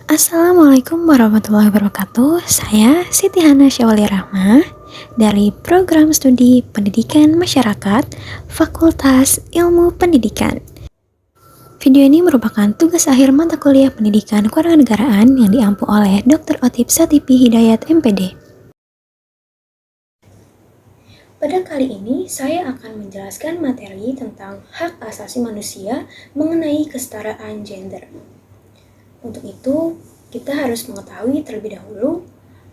Assalamualaikum warahmatullahi wabarakatuh. Saya Siti Hana Syawali Rahmah dari Program Studi Pendidikan Masyarakat Fakultas Ilmu Pendidikan. Video ini merupakan tugas akhir mata kuliah Pendidikan Kewarganegaraan yang diampu oleh Dr. Otip Satipi Hidayat MPD. Pada kali ini, saya akan menjelaskan materi tentang hak asasi manusia mengenai kesetaraan gender. Untuk itu, kita harus mengetahui terlebih dahulu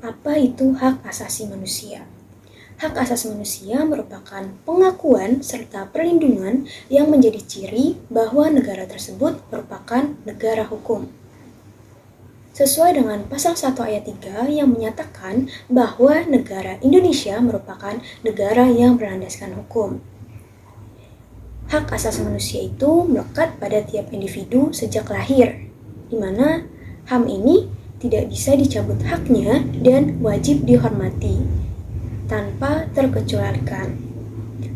apa itu hak asasi manusia. Hak asasi manusia merupakan pengakuan serta perlindungan yang menjadi ciri bahwa negara tersebut merupakan negara hukum. Sesuai dengan pasal 1 ayat 3 yang menyatakan bahwa negara Indonesia merupakan negara yang berlandaskan hukum. Hak asasi manusia itu melekat pada tiap individu sejak lahir, di mana HAM ini tidak bisa dicabut haknya dan wajib dihormati tanpa terkecualikan,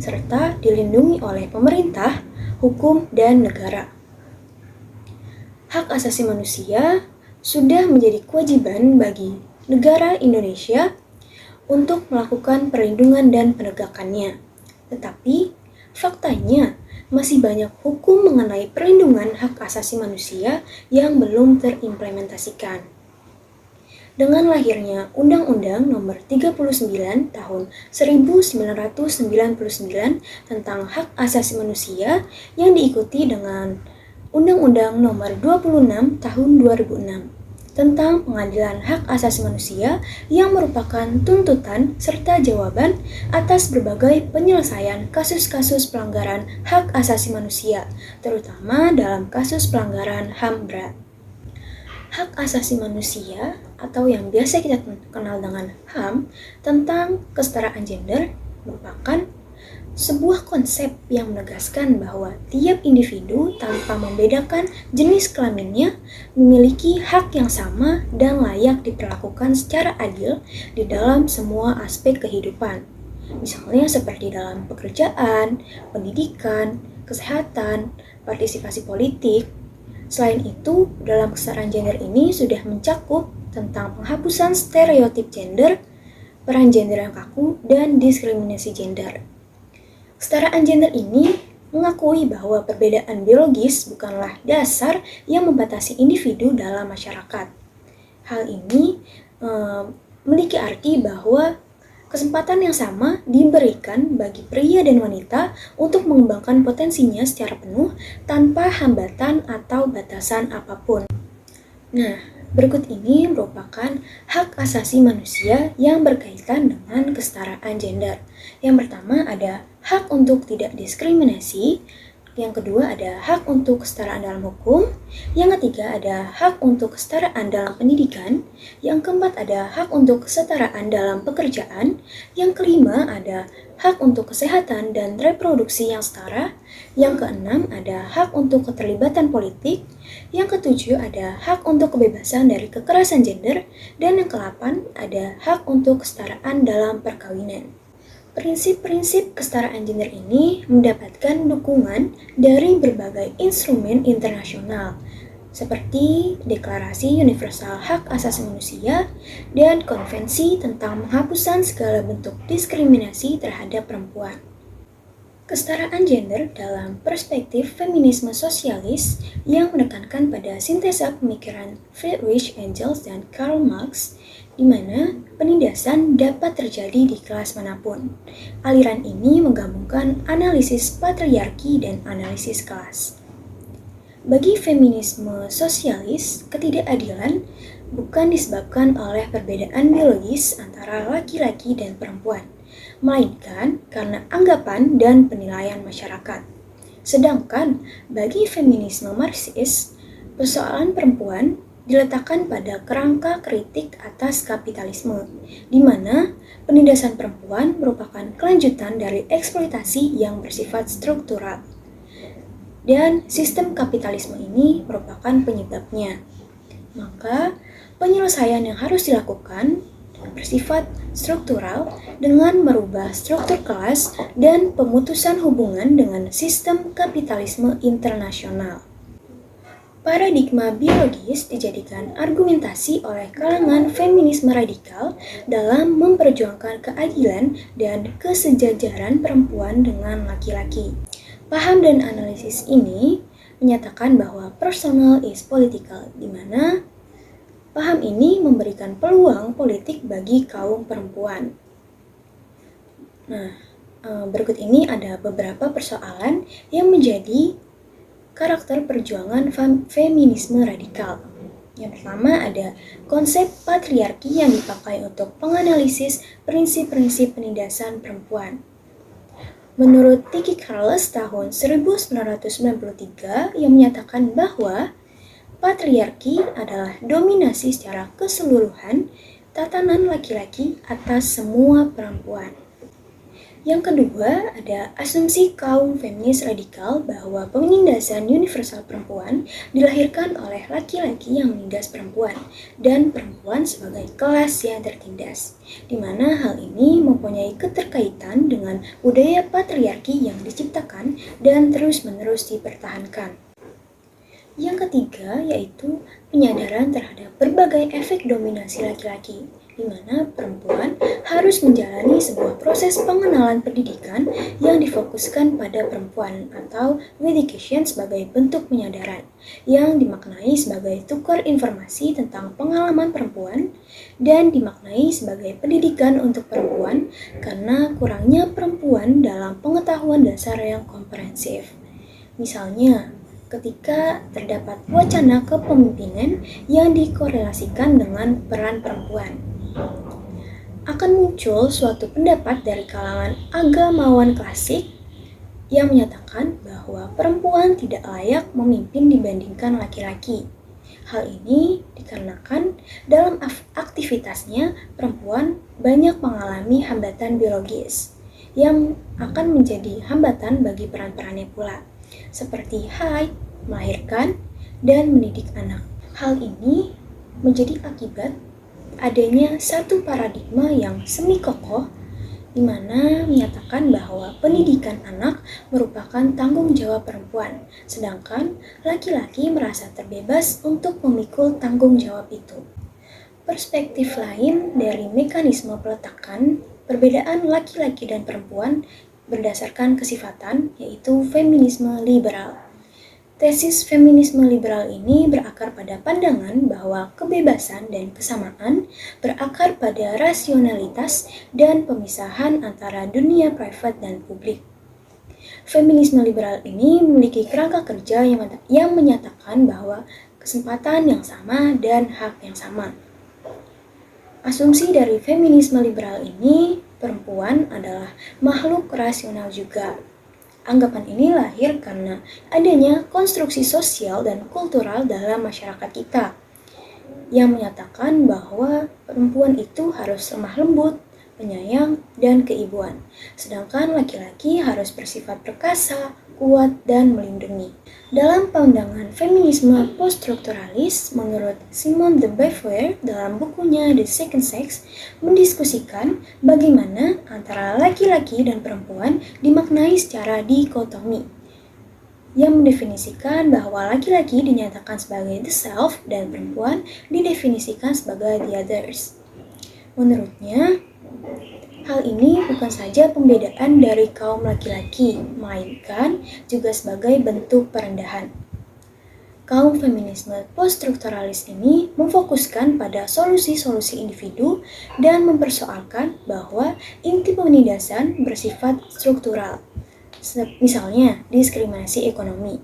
serta dilindungi oleh pemerintah, hukum, dan negara. Hak asasi manusia sudah menjadi kewajiban bagi negara Indonesia untuk melakukan perlindungan dan penegakannya. Tetapi, faktanya masih banyak hukum mengenai perlindungan hak asasi manusia yang belum terimplementasikan. Dengan lahirnya Undang-Undang Nomor 39 Tahun 1999 tentang Hak Asasi Manusia yang diikuti dengan Undang-Undang Nomor 26 Tahun 2006 tentang Pengadilan Hak Asasi Manusia yang merupakan tuntutan serta jawaban atas berbagai penyelesaian kasus-kasus pelanggaran hak asasi manusia, terutama dalam kasus pelanggaran HAM berat. Hak asasi manusia atau yang biasa kita kenal dengan HAM tentang kesetaraan gender merupakan sebuah konsep yang menegaskan bahwa tiap individu tanpa membedakan jenis kelaminnya memiliki hak yang sama dan layak diperlakukan secara adil di dalam semua aspek kehidupan. Misalnya seperti dalam pekerjaan, pendidikan, kesehatan, partisipasi politik. Selain itu, dalam kesetaraan gender ini sudah mencakup tentang penghapusan stereotip gender, peran gender yang kaku, dan diskriminasi gender. Kesetaraan gender ini mengakui bahwa perbedaan biologis bukanlah dasar yang membatasi individu dalam masyarakat. Hal ini memiliki arti bahwa kesempatan yang sama diberikan bagi pria dan wanita untuk mengembangkan potensinya secara penuh tanpa hambatan atau batasan apapun. Nah, berikut ini merupakan hak asasi manusia yang berkaitan dengan kesetaraan gender. Yang pertama ada hak untuk tidak diskriminasi, yang kedua ada hak untuk kesetaraan dalam hukum, yang ketiga ada hak untuk kesetaraan dalam pendidikan, yang keempat ada hak untuk kesetaraan dalam pekerjaan, yang kelima ada hak untuk kesehatan dan reproduksi yang setara, yang keenam ada hak untuk keterlibatan politik, yang ketujuh ada hak untuk kebebasan dari kekerasan gender, dan yang kedelapan ada hak untuk kesetaraan dalam perkawinan. Prinsip-prinsip kesetaraan gender ini mendapatkan dukungan dari berbagai instrumen internasional, seperti Deklarasi Universal Hak Asasi Manusia dan Konvensi tentang Penghapusan Segala Bentuk Diskriminasi Terhadap Perempuan. Kesetaraan gender dalam perspektif feminisme sosialis yang menekankan pada sintesa pemikiran Friedrich Engels dan Karl Marx, di mana penindasan dapat terjadi di kelas manapun. Aliran ini menggabungkan analisis patriarki dan analisis kelas. Bagi feminisme sosialis, ketidakadilan bukan disebabkan oleh perbedaan biologis antara laki-laki dan perempuan, melainkan karena anggapan dan penilaian masyarakat. Sedangkan bagi feminisme Marxis, persoalan perempuan diletakkan pada kerangka kritik atas kapitalisme, di mana penindasan perempuan merupakan kelanjutan dari eksploitasi yang bersifat struktural. Dan sistem kapitalisme ini merupakan penyebabnya. Maka, penyelesaian yang harus dilakukan bersifat struktural dengan merubah struktur kelas dan pemutusan hubungan dengan sistem kapitalisme internasional. Paradigma biologis dijadikan argumentasi oleh kalangan feminisme radikal dalam memperjuangkan keadilan dan kesejajaran perempuan dengan laki-laki. Paham dan analisis ini menyatakan bahwa personal is political, di mana paham ini memberikan peluang politik bagi kaum perempuan. Nah, berikut ini ada beberapa persoalan yang menjadi karakter perjuangan feminisme radikal. Yang pertama ada konsep patriarki yang dipakai untuk menganalisis prinsip-prinsip penindasan perempuan. Menurut Tikki Charles tahun 1993 yang menyatakan bahwa patriarki adalah dominasi secara keseluruhan tatanan laki-laki atas semua perempuan. Yang kedua, ada asumsi kaum feminis radikal bahwa penindasan universal perempuan dilahirkan oleh laki-laki yang menindas perempuan dan perempuan sebagai kelas yang tertindas, di mana hal ini mempunyai keterkaitan dengan budaya patriarki yang diciptakan dan terus-menerus dipertahankan. Yang ketiga, yaitu penyadaran terhadap berbagai efek dominasi laki-laki, di mana perempuan harus menjalani sebuah proses pengenalan pendidikan yang difokuskan pada perempuan atau education sebagai bentuk penyadaran yang dimaknai sebagai tukar informasi tentang pengalaman perempuan dan dimaknai sebagai pendidikan untuk perempuan karena kurangnya perempuan dalam pengetahuan dasar yang komprehensif. Misalnya, ketika terdapat wacana kepemimpinan yang dikorelasikan dengan peran perempuan, akan muncul suatu pendapat dari kalangan agamawan klasik yang menyatakan bahwa perempuan tidak layak memimpin dibandingkan laki-laki. Hal ini dikarenakan dalam aktivitasnya perempuan banyak mengalami hambatan biologis yang akan menjadi hambatan bagi peran-perannya pula, seperti haid, melahirkan, dan mendidik anak. Hal ini menjadi akibat adanya satu paradigma yang semi kokoh di mana menyatakan bahwa pendidikan anak merupakan tanggung jawab perempuan, sedangkan laki-laki merasa terbebas untuk memikul tanggung jawab itu. Perspektif lain dari mekanisme peletakan perbedaan laki-laki dan perempuan berdasarkan kesifatan, yaitu feminisme liberal. Tesis feminisme liberal ini berakar pada pandangan bahwa kebebasan dan kesamaan berakar pada rasionalitas dan pemisahan antara dunia privat dan publik. Feminisme liberal ini memiliki kerangka kerja yang menyatakan bahwa kesempatan yang sama dan hak yang sama. Asumsi dari feminisme liberal ini, perempuan adalah makhluk rasional juga. Anggapan ini lahir karena adanya konstruksi sosial dan kultural dalam masyarakat kita yang menyatakan bahwa perempuan itu harus lemah lembut, penyayang, dan keibuan, sedangkan laki-laki harus bersifat perkasa, kuat, dan melindungi. Dalam pandangan feminisme poststrukturalis, menurut Simone de Beauvoir dalam bukunya The Second Sex, mendiskusikan bagaimana antara laki-laki dan perempuan dimaknai secara dikotomi, yang mendefinisikan bahwa laki-laki dinyatakan sebagai the self dan perempuan didefinisikan sebagai the others. Menurutnya, hal ini bukan saja pembedaan dari kaum laki-laki, melainkan juga sebagai bentuk perendahan. Kaum feminisme poststrukturalis ini memfokuskan pada solusi-solusi individu dan mempersoalkan bahwa inti penindasan bersifat struktural. Misalnya, diskriminasi ekonomi,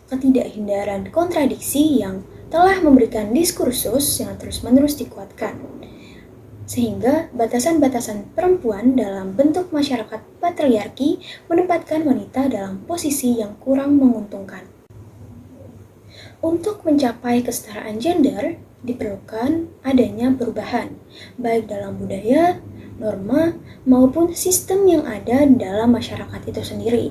ketidakhindaran kontradiksi yang telah memberikan diskursus yang terus-menerus dikuatkan, sehingga batasan-batasan perempuan dalam bentuk masyarakat patriarki menempatkan wanita dalam posisi yang kurang menguntungkan. Untuk mencapai kesetaraan gender, diperlukan adanya perubahan, baik dalam budaya, norma, maupun sistem yang ada dalam masyarakat itu sendiri.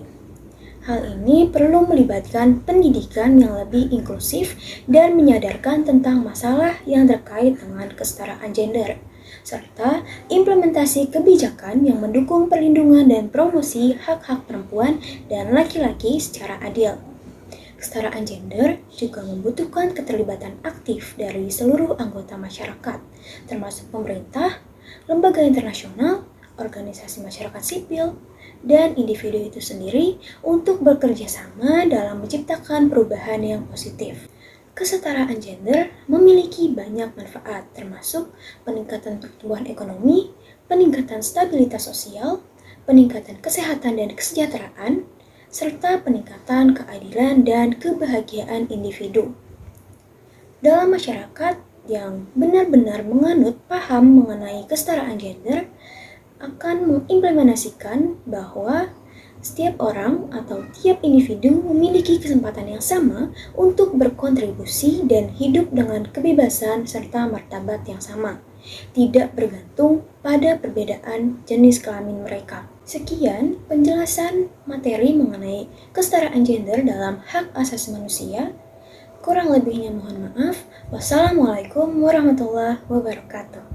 Hal ini perlu melibatkan pendidikan yang lebih inklusif dan menyadarkan tentang masalah yang terkait dengan kesetaraan gender, serta implementasi kebijakan yang mendukung perlindungan dan promosi hak-hak perempuan dan laki-laki secara adil. Kesetaraan gender juga membutuhkan keterlibatan aktif dari seluruh anggota masyarakat, termasuk pemerintah, lembaga internasional, organisasi masyarakat sipil, dan individu itu sendiri untuk bekerja sama dalam menciptakan perubahan yang positif. Kesetaraan gender memiliki banyak manfaat, termasuk peningkatan pertumbuhan ekonomi, peningkatan stabilitas sosial, peningkatan kesehatan dan kesejahteraan, serta peningkatan keadilan dan kebahagiaan individu. Dalam masyarakat yang benar-benar menganut paham mengenai kesetaraan gender, akan mengimplementasikan bahwa setiap orang atau tiap individu memiliki kesempatan yang sama untuk berkontribusi dan hidup dengan kebebasan serta martabat yang sama, tidak bergantung pada perbedaan jenis kelamin mereka. Sekian penjelasan materi mengenai kesetaraan gender dalam hak asasi manusia. Kurang lebihnya mohon maaf. Wassalamualaikum warahmatullahi wabarakatuh.